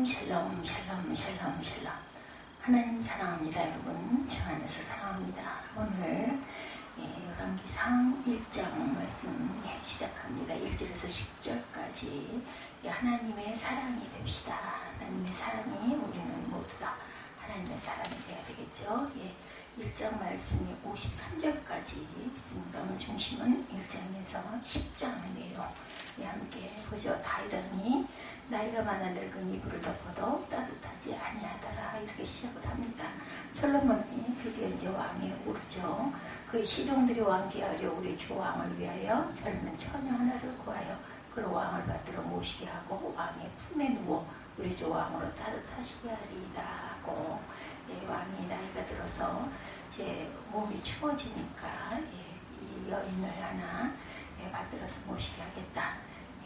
샬롬 샬롬 샬롬 샬롬. 하나님 사랑합니다. 여러분 주 안에서 사랑합니다. 오늘 열왕기상 1장 말씀 시작합니다. 1절에서 10절까지 하나님의 사랑이 됩시다. 하나님의 사랑이 우리는 모두 다 하나님의 사랑이 되어야 되겠죠. 1장 말씀이 53절까지 있습니다. 오늘 중심은 1장에서 10장 내용 함께 보죠. 다윗이 나이가 많아 늙은 이불을 덮어도 따뜻하지 아니하더라 이렇게 시작을 합니다. 솔로몬이 드디어 이제 왕에 오르죠. 그 시종들이 왕기하려 우리 주 왕을 위하여 젊은 처녀 하나를 구하여 그를 왕을 받들어 모시게 하고 왕의 품에 누워 우리 주 왕으로 따뜻하시게 하리라고. 왕이 나이가 들어서 이제 몸이 추워지니까 이 여인을 하나 받들어서 모시게 하겠다.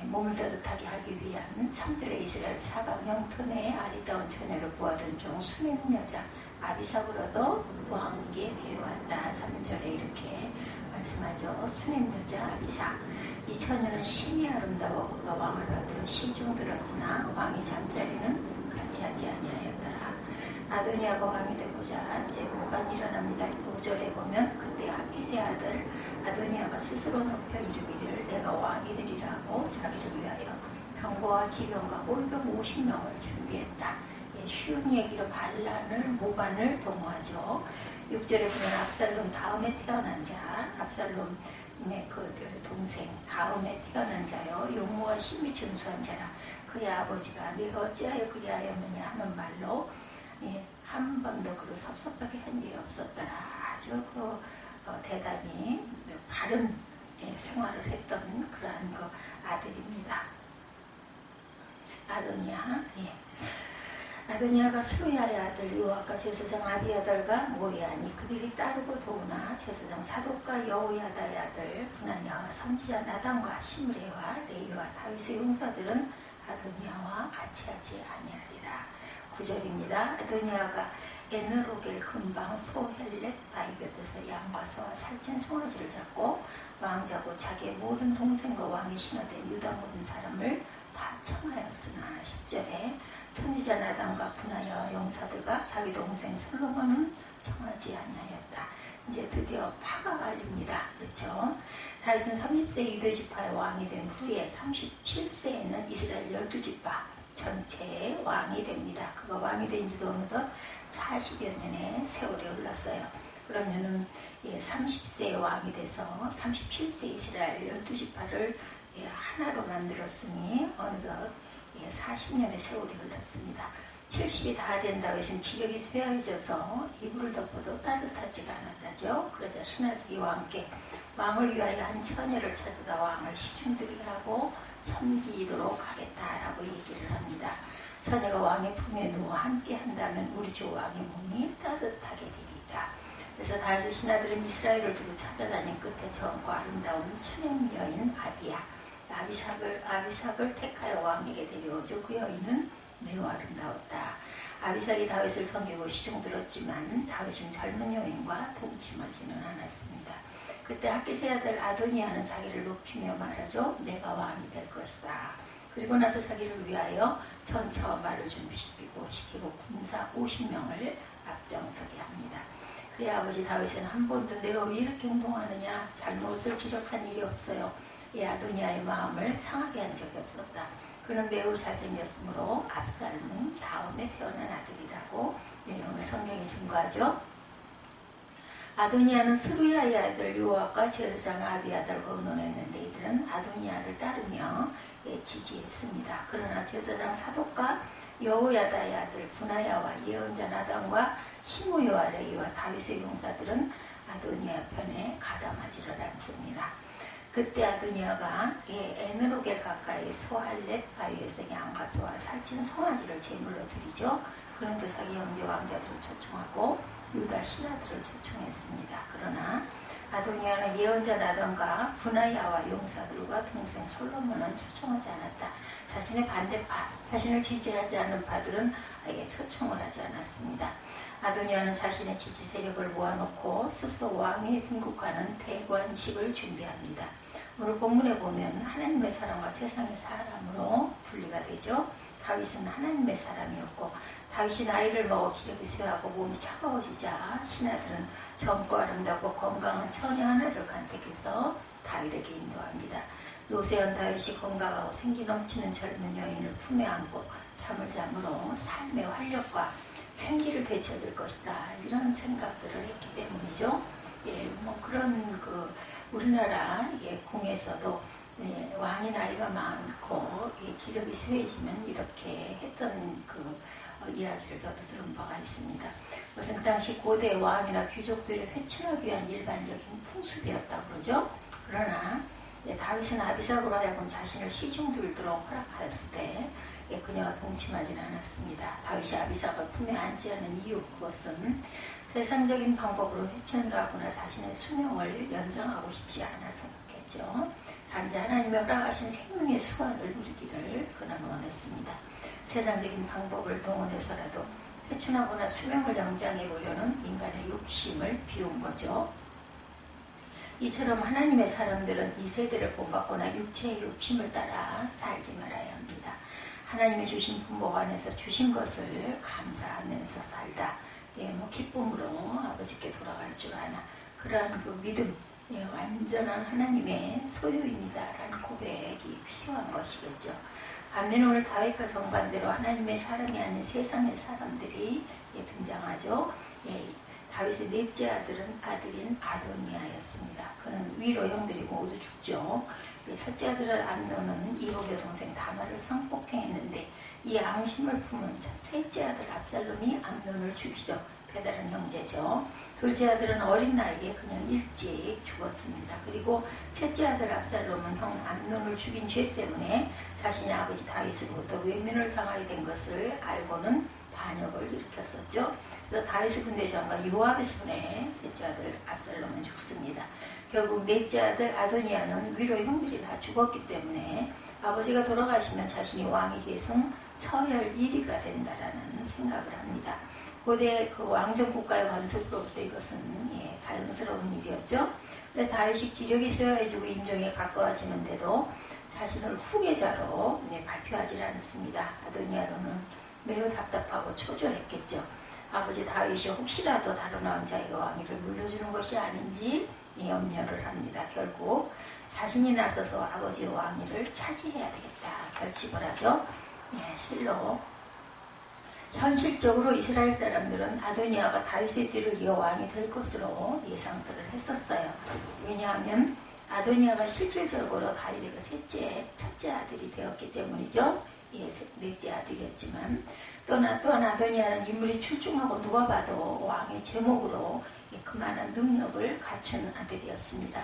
몸을 따뜻하게 하기 위한 3절의 이스라엘 사방 영토 내에 아리따운 처녀를 구하던 중 수명 여자 아비삭으로도 왕에게 데려왔다. 3절에 이렇게 말씀하죠. 수명 여자 아비삭. 이 처녀는 심히 아름다워 그가 왕을 받들어 시중 들었으나 왕이 잠자리는 같이 하지 아니하였더라. 아도니아가 왕이 되고자 이제 뭐가 일어납니다. 5절에 보면 그때 하깃의 아들 아도니아가 스스로 높여 이르기를 내가 왕이 되리라고 자기를 위하여 병거와 기병과 올병 50명을 준비했다. 쉬운 얘기로 반란을 모반을 동호하죠. 6절에 보면 압살롬 다음에 태어난 자 압살롬의 그 동생 다음에 태어난 자요 용모와 심히 준수한 자라. 그의 아버지가 네가 어찌하여 그리하였느냐 하는 말로 한 번도 그를 섭섭하게 한 일이 없었더라. 아주 대단히 바른 생활을 했던 그러한 그 아들입니다. 아도니아. 아도니아가 스루야의 아들 요압과 제사장 아비아달과 모리아니 그들이 따르고 도우나 제사장 사독과 여호야다의 아들 분하냐와 선지자 나단과 시므레와 레이와 다윗의 용사들은 아도니아와 같이 하지 아니하리라. 9절입니다. 아도니아가 에느로겔 근방 소헬렛 바위 곁에서 양과 소와 살찐 송아지를 잡고 왕자고 자기의 모든 동생과 왕이 신하된 유다 모든 사람을 다 청하였으나 10절에 선지자 나단과 분하야와 용사들과 자기 동생 솔로몬은 청하지 아니하였다. 이제 드디어 파가 갈립니다. 그렇죠? 다윗은 30세 유대지파의 왕이 된 후에 37세에는 이스라엘 12지파 전체의 왕이 됩니다. 그가 왕이 된 지도 어느덧 40여 년의 세월이 흘렀어요. 그러면은 30세의 왕이 돼서 37세 이스라엘 12지파를 하나로 만들었으니 어느덧 40년의 세월이 흘렀습니다. 70이 다 된 다윗은 기력이 쇠해져서 이불을 덮어도 따뜻하지가 않았다죠. 그러자 신하들이 왕께 왕을 위하여 한 처녀를 찾아다 왕을 시중들이게 하고 섬기도록 하겠다라고 얘기를 합니다. 처녀가 왕의 품에 누워 함께 한다면 우리 주 왕의 몸이 따뜻하게 되리이다. 그래서 다윗의 신하들은 이스라엘을 두고 찾아다닌 끝에 젊고 아름다운 수냄 여인 아비삭을 택하여 왕에게 데려오죠. 그 여인은 매우 아름다웠다. 아비삭이 다윗을 섬기고 시중 들었지만 다윗은 젊은 여인과 동침하지는 않았습니다. 그때 하깃의 아들 아도니아는 자기를 높이며 말하죠. 내가 왕이 될 것이다. 그리고 나서 자기를 위하여 전차와 말을 준비시키고 군사 50명을 앞장서게 합니다. 그의 아버지 다윗은 한 번도 내가 왜 이렇게 행동하느냐 잘못을 지적한 일이 없어요. 아도니아의 마음을 상하게 한 적이 없었다. 그는 매우 잘생겼으므로 압살롬 다음에 태어난 아들이라고 오늘 성경이 증거하죠. 아도니아는 스루야의 아들 요압과 제사장 아비아달과 의논했는데 이들은 아도니아를 따르며 지지했습니다. 그러나 제사장 사독과 여호야다의 아들 분하야와 예언자 나단과 시므요와 레이와 다윗의 용사들은 아도니아 편에 가담하지를 않습니다. 그때 아도니아가 에느로겔 가까이 소할렛 바위에서 양과 소와 살찐 송아지를 제물로 드리죠. 그는 또 자기 형제 왕자들을 초청하고 유다 신하들을 초청했습니다. 그러나 아도니아는 예언자 나단과 분하야와 용사들과 동생 솔로몬은 초청하지 않았다. 자신의 반대파, 자신을 지지하지 않는 파들은 아예 초청을 하지 않았습니다. 아도니아는 자신의 지지 세력을 모아놓고 스스로 왕위에 등극하는 대관식을 준비합니다. 오늘 본문에 보면 하나님의 사람과 세상의 사람으로 분리가 되죠. 다윗은 하나님의 사람이었고 다윗이 나이를 먹어 기력이 쇠하고 몸이 차가워지자 신하들은 젊고 아름답고 건강한 처녀 하나를 간택해서 다윗에게 인도합니다. 노쇠한 다윗이 건강하고 생기 넘치는 젊은 여인을 품에 안고 잠을 잠으로 삶의 활력과 생기를 되찾을 것이다. 이런 생각들을 했기 때문이죠. 예, 뭐 그런 우리나라 궁에서도 왕이 나이가 많고 기력이 쇠해지면 이렇게 했던 이야기를 저도 들은 바가 있습니다. 그것은 그 당시 고대 왕이나 귀족들을 회춘하기 위한 일반적인 풍습이었다고 그러죠. 그러나 다윗은 아비삭으로 하여금 자신을 시중 들도록 허락하였을 때 그녀와 동침하지는 않았습니다. 다윗이 아비삭을 품에 안지 않은 이유, 그것은 세상적인 방법으로 회춘을 하거나 자신의 수명을 연장하고 싶지 않아서겠죠. 단지 하나님의 허락하신 생명의 수완을 누리기를 그는 원했습니다. 세상적인 방법을 동원해서라도 회춘하거나 수명을 연장해 보려는 인간의 욕심을 비운 거죠. 이처럼 하나님의 사람들은 이 세대를 본받거나 육체의 욕심을 따라 살지 말아야 합니다. 하나님의 주신 분복 안에서 주신 것을 감사하면서 살다. 기쁨으로 아버지께 돌아갈 줄 아나. 그러한 믿음, 완전한 하나님의 소유인이다라는 고백이 필요한 것이겠죠. 반면 오늘 다윗과 정반대로 하나님의 사람이 아닌 세상의 사람들이 등장하죠. 다윗의 넷째 아들인 아도니아였습니다. 그는 위로 형들이 모두 죽죠. 첫째 아들 암논은 이복의 동생 다말을 성폭행했는데 이 앙심을 품은 셋째 아들 압살롬이 암논을 죽이죠. 배다른 형제죠. 둘째 아들은 어린 나이에 그냥 일찍 죽었습니다. 그리고 셋째 아들 압살롬은 형 암논을 죽인 죄 때문에 자신의 아버지 다윗으로부터 외면을 당하게 된 것을 알고는 반역을 일으켰었죠. 그래서 다윗의 군대장과 요압의 손에 셋째 아들 압살롬은 죽습니다. 결국 넷째 아들 아도니아는 위로 형들이 다 죽었기 때문에 아버지가 돌아가시면 자신이 왕위 계승 서열 1위가 된다라는 생각을 합니다. 고대 왕정 국가의 관습으로부터 이것은 자연스러운 일이었죠. 근데 다윗이 기력이 쇠해지고 임종에 가까워지는데도 자신을 후계자로 발표하지 않습니다. 아도니아로는 매우 답답하고 초조했겠죠. 아버지 다윗이 혹시라도 다른 왕자에게 왕위를 물려주는 것이 아닌지 염려를 합니다. 결국 자신이 나서서 아버지의 왕위를 차지해야 되겠다 결심을 하죠. 실로 현실적으로 이스라엘 사람들은 아도니아가 다윗의 뒤를 이어 왕이 될 것으로 예상들을 했었어요. 왜냐하면 아도니아가 실질적으로 다윗의 첫째 아들이 되었기 때문이죠. 넷째 아들이었지만 또한 아도니아는 인물이 출중하고 누가 봐도 왕의 제목으로 그만한 능력을 갖춘 아들이었습니다.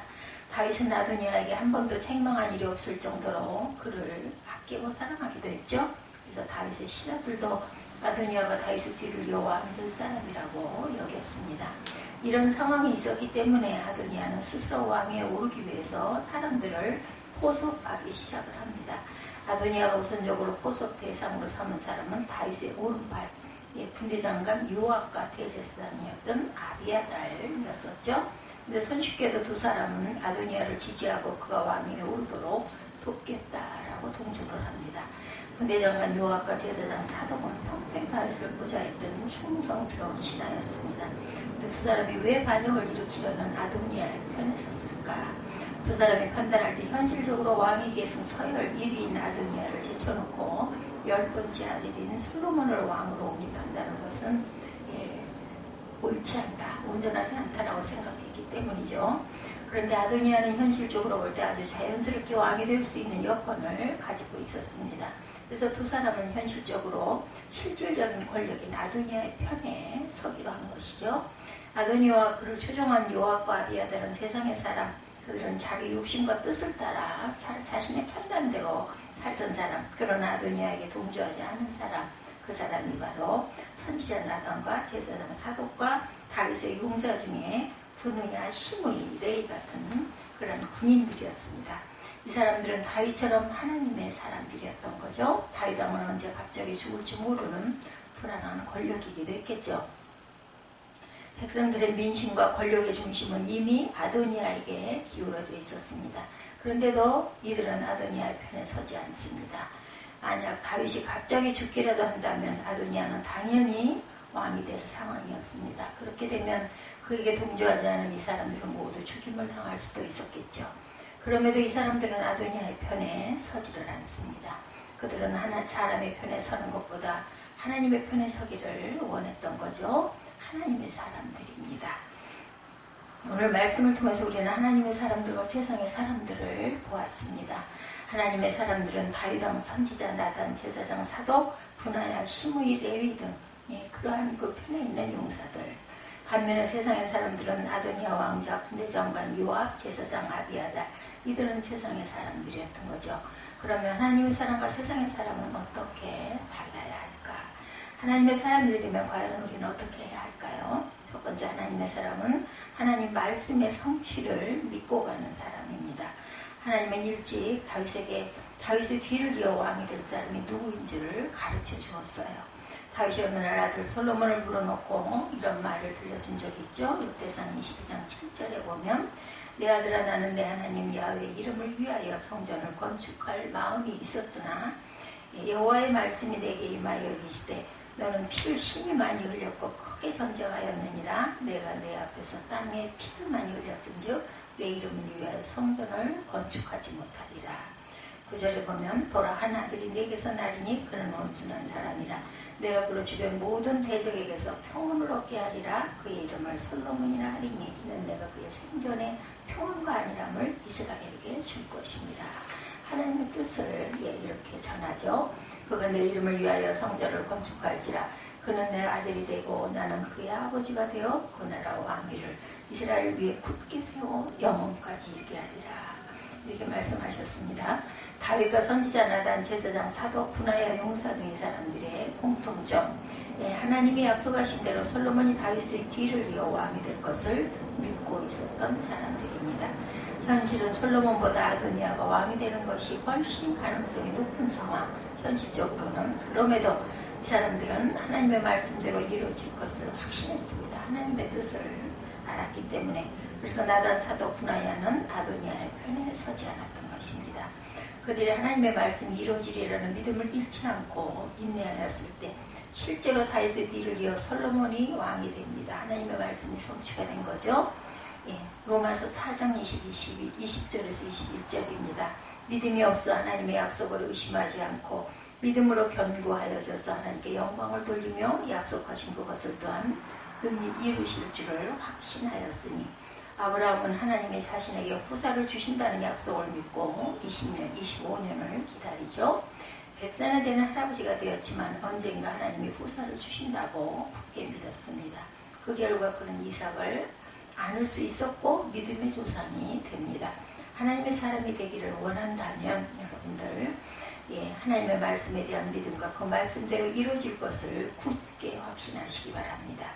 다윗은 아도니아에게 한 번도 책망한 일이 없을 정도로 그를 아끼고 사랑하기도 했죠. 그래서 다윗의 시사들도 아도니아가 다윗의 뒤를 이어 왕이 될 사람이라고 여겼습니다. 이런 상황이 있었기 때문에 아도니아는 스스로 왕위에 오르기 위해서 사람들을 포섭하기 시작을 합니다. 아도니아가 우선적으로 포섭 대상으로 삼은 사람은 다윗의 오른팔, 군대장관 요압과 대제사장이었던 아비아달이었었죠. 근데 손쉽게도 두 사람은 아도니아를 지지하고 그가 왕위에 오르도록 돕겠다라고 동조를 합니다. 군대장관 요압과 제사장 사독은 평생 다윗을 보좌했던 충성스러운 신하였습니다. 근데 두 사람이 왜 반역을 일으키려는 아도니아의 편에 섰을까? 두 사람이 판단할 때 현실적으로 왕위 계승 서열 1위인 아도니아를 제쳐놓고 10번째 아들인 솔로몬을 왕으로 옹립한다는 것은 옳지 않다, 온전하지 않다라고 생각했기 때문이죠. 그런데 아도니아는 현실적으로 볼 때 아주 자연스럽게 왕이 될 수 있는 여건을 가지고 있었습니다. 그래서 두 사람은 현실적으로 실질적인 권력인 아도니아의 편에 서기로 한 것이죠. 아도니아와 그를 추종한 요압과 아비아달은 세상의 사람, 그들은 자기 욕심과 뜻을 따라 자신의 판단대로 살던 사람, 그러나 아도니아에게 동조하지 않은 사람, 그 사람이 바로 선지자 나단과 제사장 사독과 다윗의 용사 중에 분우야, 시므이, 레이 같은 그런 군인들이었습니다. 이 사람들은 다윗처럼 하나님의 사람들이었던 거죠. 다윗 왕은 언제 갑자기 죽을지 모르는 불안한 권력이기도 했겠죠. 백성들의 민심과 권력의 중심은 이미 아도니아에게 기울어져 있었습니다. 그런데도 이들은 아도니아의 편에 서지 않습니다. 만약 다윗이 갑자기 죽기라도 한다면 아도니아는 당연히 왕이 될 상황이었습니다. 그렇게 되면 그에게 동조하지 않은 이 사람들은 모두 죽임을 당할 수도 있었겠죠. 그럼에도 이 사람들은 아도니아의 편에 서지를 않습니다. 그들은 하나 사람의 편에 서는 것보다 하나님의 편에 서기를 원했던 거죠. 하나님의 사람들입니다. 오늘 말씀을 통해서 우리는 하나님의 사람들과 세상의 사람들을 보았습니다. 하나님의 사람들은 다윗 왕, 선지자, 나단, 제사장, 사독, 분하야, 시므이, 레위 등 그러한 그 편에 있는 용사들. 반면에 세상의 사람들은 아도니아 왕자, 군대장관 요압, 제사장 아비아달, 이들은 세상의 사람들이었던 거죠. 그러면 하나님의 사람과 세상의 사람은 어떻게 달라야 할까? 하나님의 사람들이면 과연 우리는 어떻게 해야 할까요? 첫 번째, 하나님의 사람은 하나님 말씀의 성취를 믿고 가는 사람입니다. 하나님은 일찍 다윗에게 다윗의 뒤를 이어 왕이 될 사람이 누구인지를 가르쳐 주었어요. 다윗이 어느 날 아들 솔로몬을 불러놓고 이런 말을 들려준 적이 있죠. 롯데상 22장 7절에 보면 내 아들아 나는 내 하나님 야훼의 이름을 위하여 성전을 건축할 마음이 있었으나 여호와의 말씀이 내게 임하여 이르시되 너는 피를 심히 많이 흘렸고 크게 전쟁하였느니라. 내가 내 앞에서 땅에 피를 많이 흘렸은즉 내 이름을 위하여 성전을 건축하지 못하리라. 9절에 보면 보라 한 아들이 내게서 나리니 그는 온순한 사람이라. 내가 그로 주변 모든 대적에게서 평온을 얻게 하리라. 그의 이름을 솔로몬이라 하리니 이는 내가 그의 생전에 평온과 안일함을 이스라엘에게 줄 것입니다. 하나님의 뜻을 이렇게 전하죠. 그가 내 이름을 위하여 성전을 건축할지라. 그는 내 아들이 되고 나는 그의 아버지가 되어 그 나라와 왕위를 이스라엘을 위해 굳게 세워 영원까지 이르게 하리라. 이렇게 말씀하셨습니다. 다윗과 선지자, 나단, 제사장, 사독, 분하야, 용사 등 이 사람들의 공통점, 하나님이 약속하신 대로 솔로몬이 다윗의 뒤를 이어 왕이 될 것을 믿고 있었던 사람들입니다. 현실은 솔로몬보다 아도니아가 왕이 되는 것이 훨씬 가능성이 높은 상황. 현실적으로는 그럼에도 이 사람들은 하나님의 말씀대로 이루어질 것을 확신했습니다. 하나님의 뜻을 알았기 때문에. 그래서 나단, 사독, 분하야는 아도니아의 편에 서지 않았던 것입니다. 그들이 하나님의 말씀이 이루어지리라는 믿음을 잃지 않고 인내하였을 때 실제로 다윗의 뒤를 이어 솔로몬이 왕이 됩니다. 하나님의 말씀이 성취가 된 거죠. 로마서 4장 20절에서 21절입니다. 믿음이 없어 하나님의 약속을 의심하지 않고 믿음으로 견고하여져서 하나님께 영광을 돌리며 약속하신 그것을 또한 능히 이루실 줄을 확신하였으니 아브라함은 하나님이 자신에게 후사를 주신다는 약속을 믿고 20년, 25년을 기다리죠. 100세나 되는 할아버지가 되었지만 언젠가 하나님이 후사를 주신다고 굳게 믿었습니다. 그 결과 그는 이삭을 안을 수 있었고 믿음의 조상이 됩니다. 하나님의 사람이 되기를 원한다면 여러분들 하나님의 말씀에 대한 믿음과 그 말씀대로 이루어질 것을 굳게 확신하시기 바랍니다.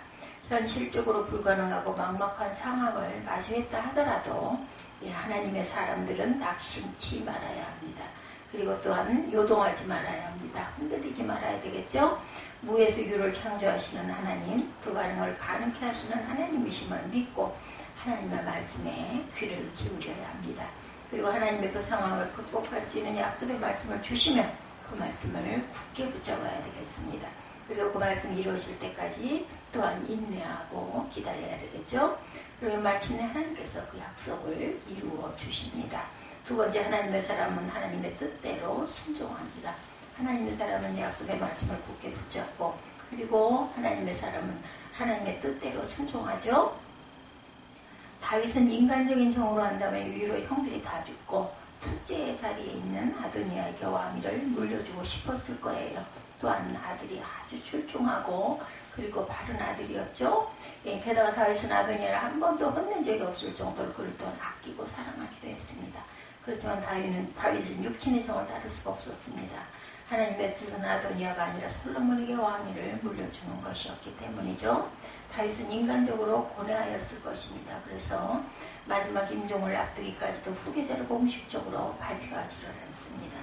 현실적으로 불가능하고 막막한 상황을 마주했다 하더라도 하나님의 사람들은 낙심치 말아야 합니다. 그리고 또한 요동하지 말아야 합니다. 흔들리지 말아야 되겠죠. 무에서 유를 창조하시는 하나님, 불가능을 가능케 하시는 하나님이심을 믿고 하나님의 말씀에 귀를 기울여야 합니다. 그리고 하나님의 그 상황을 극복할 수 있는 약속의 말씀을 주시면 그 말씀을 굳게 붙잡아야 되겠습니다. 그리고 그 말씀이 이루어질 때까지 또한 인내하고 기다려야 되겠죠. 그러면 마침내 하나님께서 그 약속을 이루어 주십니다. 두 번째, 하나님의 사람은 하나님의 뜻대로 순종합니다. 하나님의 사람은 약속의 말씀을 굳게 붙잡고 그리고 하나님의 사람은 하나님의 뜻대로 순종하죠. 다윗은 인간적인 정으로 한다면 유일로 형들이 다 죽고 첫째 자리에 있는 아도니아에게 왕위를 물려주고 싶었을 거예요. 또한 아들이 아주 출중하고 그리고 바른 아들이었죠. 게다가 다윗은 아도니아를 한 번도 혼낸 적이 없을 정도로 그를 또한 아끼고 사랑하기도 했습니다. 그렇지만 다윗은 육신의 성을 따를 수가 없었습니다. 하나님의 뜻은 아도니아가 아니라 솔로몬에게 왕위를 물려주는 것이었기 때문이죠. 다윗은 인간적으로 고뇌하였을 것입니다. 그래서 마지막 임종을 앞두기까지도 후계자를 공식적으로 발표하지를 않습니다.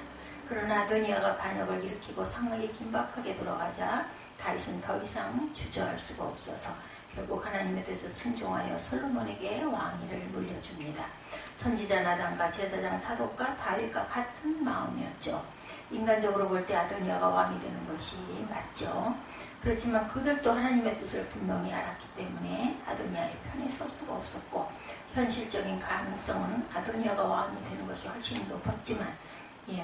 그러나 아도니아가 반역을 일으키고 상황이 긴박하게 돌아가자 다윗은 더 이상 주저할 수가 없어서 결국 하나님의 뜻에 순종하여 솔로몬에게 왕위를 물려줍니다. 선지자 나단과 제사장 사독과 다윗과 같은 마음이었죠. 인간적으로 볼 때 아도니아가 왕이 되는 것이 맞죠. 그렇지만 그들도 하나님의 뜻을 분명히 알았기 때문에 아도니아의 편에 설 수가 없었고, 현실적인 가능성은 아도니아가 왕이 되는 것이 훨씬 높았지만,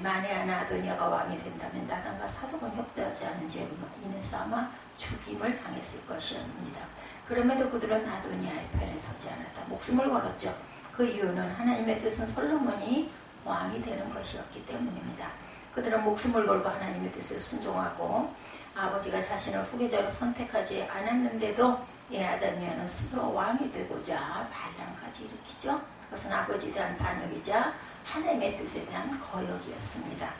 만에 하나 아도니아가 왕이 된다면 나단과 사독은 협조하지 않은 죄로 인해서 아마 죽임을 당했을 것입니다. 그럼에도 그들은 아도니아의 편에 서지 않았다. 목숨을 걸었죠. 그 이유는 하나님의 뜻은 솔로몬이 왕이 되는 것이었기 때문입니다. 그들은 목숨을 걸고 하나님의 뜻에 순종하고, 아버지가 자신을 후계자로 선택하지 않았는데도 아도니아는 스스로 왕이 되고자 반란까지 일으키죠. 그것은 아버지에 대한 반역이자 하나님의 뜻에 대한 거역이었습니다.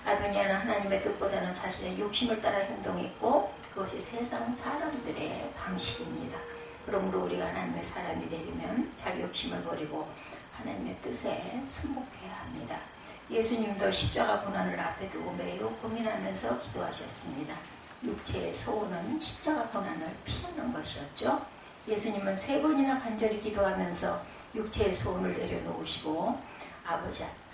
아도니아는 하나님의 뜻보다는 자신의 욕심을 따라 행동했고, 그것이 세상 사람들의 방식입니다. 그러므로 우리가 하나님의 사람이 되려면 자기 욕심을 버리고 하나님의 뜻에 순복해야 합니다. 예수님도 십자가 고난을 앞에 두고 매우 고민하면서 기도하셨습니다. 육체의 소원은 십자가 고난을 피하는 것이었죠. 예수님은 3번이나 간절히 기도하면서 육체의 소원을 내려놓으시고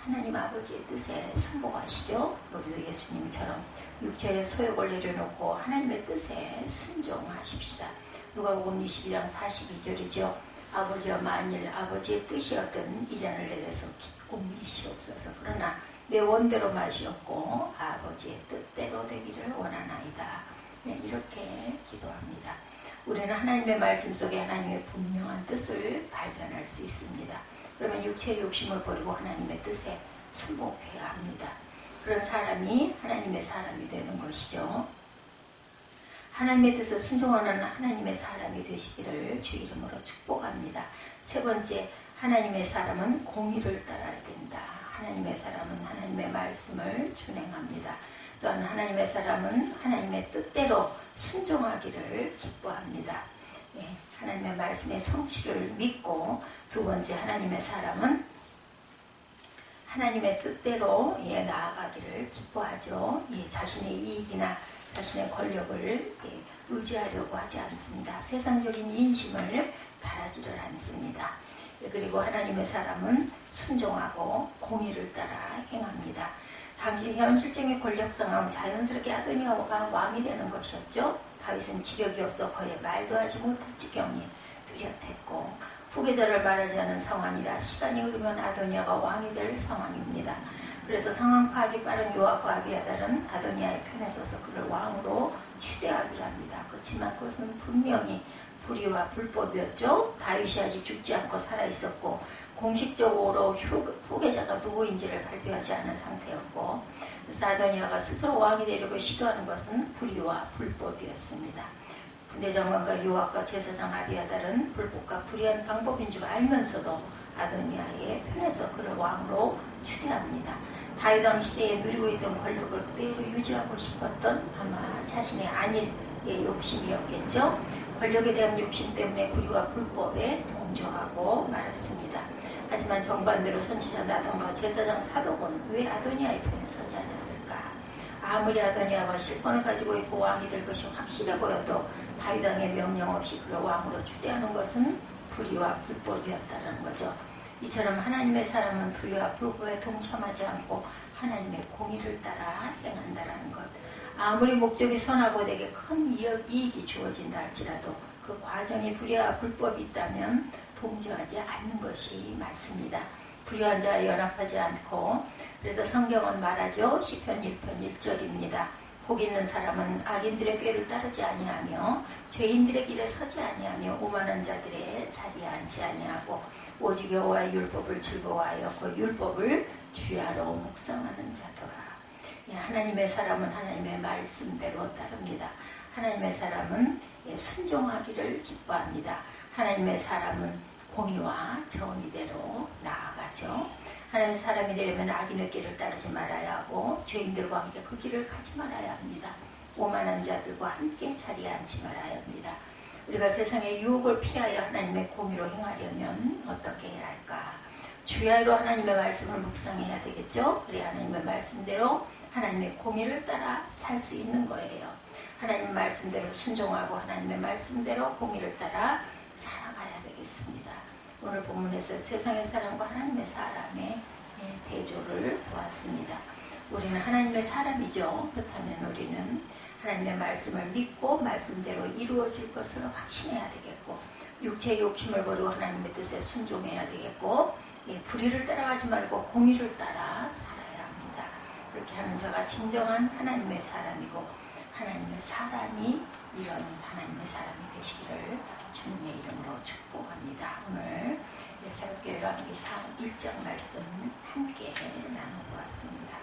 하나님 아버지의 뜻에 순복하시죠. 우리도 예수님처럼 육체의 소욕을 내려놓고 하나님의 뜻에 순종하십시다. 누가복음 22장 42절이죠. 아버지여, 만일 아버지의 뜻이었던 이 잔을 내게서 옮기시옵소서. 그러나 내 원대로 마시옵고 아버지의 뜻대로 되기를 원하나이다. 이렇게 기도합니다. 우리는 하나님의 말씀 속에 하나님의 분명한 뜻을 발견할 수 있습니다. 그러면 육체의 욕심을 버리고 하나님의 뜻에 순복해야 합니다. 그런 사람이 하나님의 사람이 되는 것이죠. 하나님의 뜻을 순종하는 하나님의 사람이 되시기를 주 이름으로 축복합니다. 3번째, 하나님의 사람은 공의를 따라야 된다. 하나님의 사람은 하나님의 말씀을 준행합니다. 또한 하나님의 사람은 하나님의 뜻대로 순종하기를 기뻐합니다. 하나님의 말씀의 성취를 믿고, 2번째, 하나님의 사람은 하나님의 뜻대로 나아가기를 기뻐하죠. 자신의 이익이나 자신의 권력을 의지하려고 하지 않습니다. 세상적인 인심을 바라지를 않습니다. 그리고 하나님의 사람은 순종하고 공의를 따라 행합니다. 당시 현실적인 권력 상황은 자연스럽게 아도니아가 왕이 되는 것이었죠. 다윗은 기력이 없어 거의 말도 하지 못할 지경이 뚜렷했고, 후계자를 말하지 않은 상황이라 시간이 흐르면 아도니아가 왕이 될 상황입니다. 그래서 상황 파악이 빠른 요압과 아비아달은 아도니아의 편에 서서 그를 왕으로 추대하기로 합니다. 그렇지만 그것은 분명히 불의와 불법이었죠. 다윗이 아직 죽지 않고 살아있었고, 공식적으로 후계자가 누구인지를 발표하지 않은 상태였고, 그래서 아도니아가 스스로 왕이 되려고 시도하는 것은 불의와 불법이었습니다. 군대장관과 요압과 제사장 아비아달은 불법과 불의한 방법인 줄 알면서도 아도니아의 편에서 그를 왕으로 추대합니다. 다윗 왕 시대에 누리고 있던 권력을 그대로 유지하고 싶었던 아마 자신의 안일의 욕심이었겠죠. 권력에 대한 욕심 때문에 불의와 불법에 동조하고 말았습니다. 하지만 정반대로 선지자 나단과 제사장 사독은 왜 아도니아의 편에 서지 않았을까? 아무리 아도니아가 실권을 가지고 있고 왕이 될 것이 확실해 보여도 다윗 왕의 명령 없이 그를 왕으로 추대하는 것은 불의와 불법이었다는 거죠. 이처럼 하나님의 사람은 불의와 불법에 동참하지 않고 하나님의 공의를 따라 행한다는 것. 아무리 목적이 선하고 내게 큰 이익이 주어진다 할지라도 그 과정이 불의와 불법이 있다면 동조하지 않는 것이 맞습니다. 불의한 자와 연합하지 않고, 그래서 성경은 말하죠. 시편 1편 1절입니다. 복 있는 사람은 악인들의 꾀를 따르지 아니하며 죄인들의 길에 서지 아니하며 오만한 자들의 자리에 앉지 아니하고 오직 여호와의 율법을 즐거워하여 그 율법을 주야로 묵상하는 자더라. 하나님의 사람은 하나님의 말씀대로 따릅니다. 하나님의 사람은 순종하기를 기뻐합니다. 하나님의 사람은 공의와 정의대로 나아가죠. 하나님의 사람이 되려면 악인의 길을 따르지 말아야 하고 죄인들과 함께 그 길을 가지 말아야 합니다. 오만한 자들과 함께 자리에 앉지 말아야 합니다. 우리가 세상의 유혹을 피하여 하나님의 공의로 행하려면 어떻게 해야 할까? 주야로 하나님의 말씀을 묵상해야 되겠죠. 그래야 하나님의 말씀대로 하나님의 공의를 따라 살 수 있는 거예요. 하나님의 말씀대로 순종하고 하나님의 말씀대로 공의를 따라 살아가야 되겠습니다. 오늘 본문에서 세상의 사람과 하나님의 사람의 대조를 보았습니다. 우리는 하나님의 사람이죠. 그렇다면 우리는 하나님의 말씀을 믿고 말씀대로 이루어질 것을 확신해야 되겠고, 육체의 욕심을 버리고 하나님의 뜻에 순종해야 되겠고, 불의를 따라가지 말고 공의를 따라 살아야 합니다. 그렇게 하는 자가 진정한 하나님의 사람이고, 하나님의 사람이 이런 하나님의 사람이 되시기를 주님의 이름으로 축복합니다. 오늘 새롭게 열왕기상 1장 말씀 함께 나눠보았습니다.